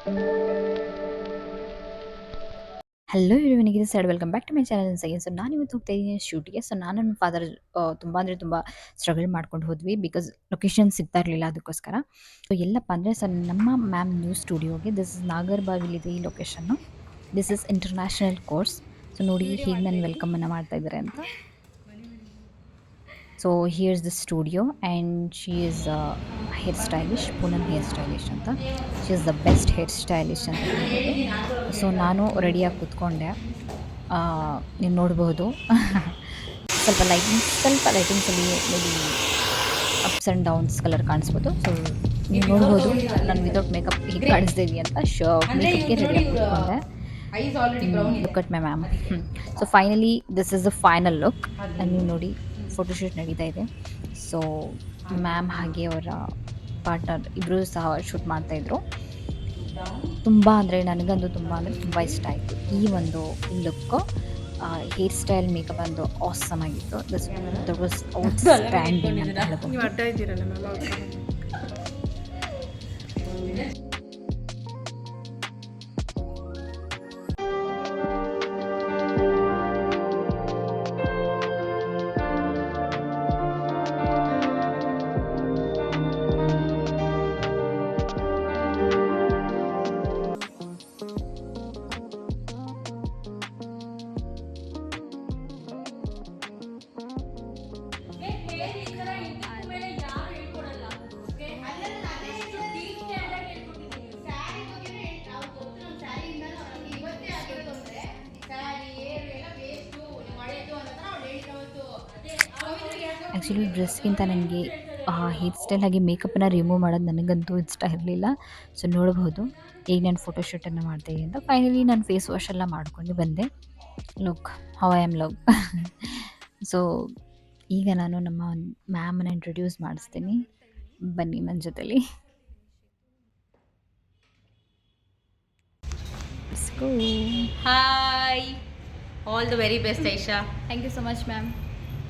Hello everyone, ಇದು Syed welcome back to my channel once again. So ನಾನು ಇವತ್ತು ಹೋಗ್ತಾ ಇದ್ದೀನಿ ಶೂಟಿಗೆ. ಸೊ ನಾನು ನನ್ನ ಫಾದರ್ ತುಂಬ ಅಂದರೆ ತುಂಬ ಸ್ಟ್ರಗಲ್ ಮಾಡ್ಕೊಂಡು ಹೋದ್ವಿ, ಬಿಕಾಸ್ ಲೊಕೇಶನ್ ಸಿಗ್ತಾ ಇರಲಿಲ್ಲ. ಅದಕ್ಕೋಸ್ಕರ ಸೊ ಎಲ್ಲಪ್ಪ ಅಂದರೆ ಸರ್ ನಮ್ಮ ಮ್ಯಾಮ್ ನ್ಯೂ ಸ್ಟುಡಿಯೋಗೆ, ದಿಸ್ ಇಸ್ ನಾಗರ್ಬಾವಿಲಿದೆ ಈ ಲೊಕೇಶನ್ನು. This is international course. So ನೋಡಿ ಹೇಗೆ ನನ್ನ ವೆಲ್ಕಮನ್ನು ಮಾಡ್ತಾ ಇದ್ದಾರೆ ಅಂತ. So here's the studio and she is hair stylish, Poonam hair stylish ಅಂತ. She is the best hair stylish ಅಂತ ಹೇಳ್ಬೋದು. ಸೊ ನಾನು ರೆಡಿಯಾಗಿ ಕೂತ್ಕೊಂಡೆ. ನೀವು ನೋಡ್ಬೋದು ಸ್ವಲ್ಪ ಲೈಟಿಂಗ್ಸಲ್ಲಿ maybe ups and downs colour ಕಾಣಿಸ್ಬೋದು. ಸೊ ನೀವು ನೋಡ್ಬೋದು ನಾನು ವಿತೌಟ್ ಮೇಕಪ್ ಹೇಗೆ ಕಾಣಿಸ್ತಾ ಇದೀನಿ ಅಂತ. ಮೇಕಪ್ಗೆ ರೆಡಿಯಾಗಿ ಕೂತ್ಕೊಂಡೆ. Look at my ma'am. So finally this is the final look. ನೀವು ನೋಡಿ ಫೋಟೋಶೂಟ್ ನಡೀತಾ ಇದೆ. ಸೊ ಮ್ಯಾಮ್ ಹಾಗೆ ಅವರ ಪಾರ್ಟ್ನರ್ ಇಬ್ಬರೂ ಸಹ ಶೂಟ್ ಮಾಡ್ತಾಯಿದ್ರು. ತುಂಬ ಅಂದರೆ ನನಗಂತೂ ತುಂಬ ಇಷ್ಟ ಆಯಿತು ಈ ಒಂದು ಲುಕ್ಕು. ಹೇರ್ ಸ್ಟೈಲ್ ಮೇಕಪ್ ಅಂದು ಆಸಮ್ ಆಗಿತ್ತು. ದಟ್ ವಾಸ್ ಔಟ್ಸ್ಟ್ಯಾಂಡಿಂಗ್ ಅಂತ ಹೇಳ್ಬೋದು. ಆ್ಯಕ್ಚುಲಿ ಡ್ರೆಸ್ಗಿಂತ ನನಗೆ ಹೇರ್ ಸ್ಟೈಲ್ ಹಾಗೆ ಮೇಕಪ್ಪನ್ನು ರಿಮೂವ್ ಮಾಡೋದು ನನಗಂತೂ ಇಷ್ಟ ಇರಲಿಲ್ಲ. ಸೊ ನೋಡ್ಬೋದು ಈಗ ನಾನು ಫೋಟೋಶೂಟನ್ನು ಮಾಡ್ತಾಯಿದ್ದೀನಿ ಅಂತ. ಫೈನಲಿ ನಾನು ಫೇಸ್ ವಾಶ್ ಎಲ್ಲ ಮಾಡ್ಕೊಂಡು ಬಂದೆ. Look how I am love. So ಈಗ ನಾನು ನಮ್ಮ ಮ್ಯಾಮನ್ನು ಇಂಟ್ರೊಡ್ಯೂಸ್ ಮಾಡಿಸ್ತೀನಿ, ಬನ್ನಿ ನನ್ನ ಜೊತೆಲಿ. Hi, all the very best, Aisha. Thank you so much, ma'am.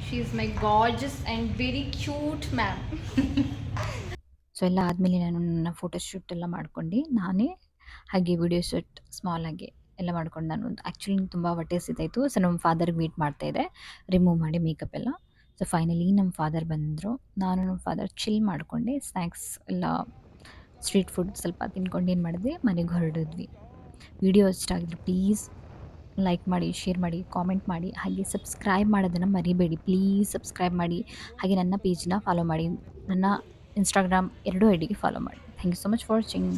She is my gorgeous and very cute ma'am. So ಎಲ್ಲ ಆದಮೇಲೆ ನಾನು ನನ್ನ ಫೋಟೋಶೂಟ್ ಎಲ್ಲ ಮಾಡ್ಕೊಂಡು ನಾನೇ ಹಾಗೆ ವಿಡಿಯೋ ಶೂಟ್ ಸ್ಮಾಲ್ ಆಗಿ ಎಲ್ಲ ಮಾಡ್ಕೊಂಡು ನಾನು ಆ್ಯಕ್ಚುಲಿ ತುಂಬ ಹೊಟ್ಟೆ ಹಸಿತಾಯಿತ್ತು. ಸೊ ನಮ್ಮ ಫಾದರ್ಗೆ ವೇಟ್ ಮಾಡ್ತಾಯಿದ್ದೆ ರಿಮೂವ್ ಮಾಡಿ ಮೇಕಪ್ ಎಲ್ಲ. ಸೊ ಫೈನಲಿ ನಮ್ಮ ಫಾದರ್ ಬಂದರು. ನಾನು ನಮ್ಮ ಫಾದರ್ ಚಿಲ್ ಮಾಡಿಕೊಂಡೆ, ಸ್ನ್ಯಾಕ್ಸ್ ಎಲ್ಲ ಸ್ಟ್ರೀಟ್ ಫುಡ್ ಸ್ವಲ್ಪ ತಿನ್ಕೊಂಡು ಏನು ಮಾಡಿದ್ವಿ, ಮನೆಗೆ ಹೊರಡಿದ್ವಿ. ವಿಡಿಯೋ ಇಷ್ಟ ಆಗಿದ್ರೆ ಪ್ಲೀಸ್ ಲೈಕ್ ಮಾಡಿ, ಶೇರ್ ಮಾಡಿ, ಕಾಮೆಂಟ್ ಮಾಡಿ, ಹಾಗೆ ಸಬ್ಸ್ಕ್ರೈಬ್ ಮಾಡೋದನ್ನು ಮರಿಬೇಡಿ. ಪ್ಲೀಸ್ ಸಬ್ಸ್ಕ್ರೈಬ್ ಮಾಡಿ, ಹಾಗೆ ನನ್ನ ಪೇಜ್ನ ಫಾಲೋ ಮಾಡಿ, ನನ್ನ ಇನ್ಸ್ಟಾಗ್ರಾಮ್ ಎರಡೂ ಐಡಿಗೆ ಫಾಲೋ ಮಾಡಿ. Thank you so much for watching.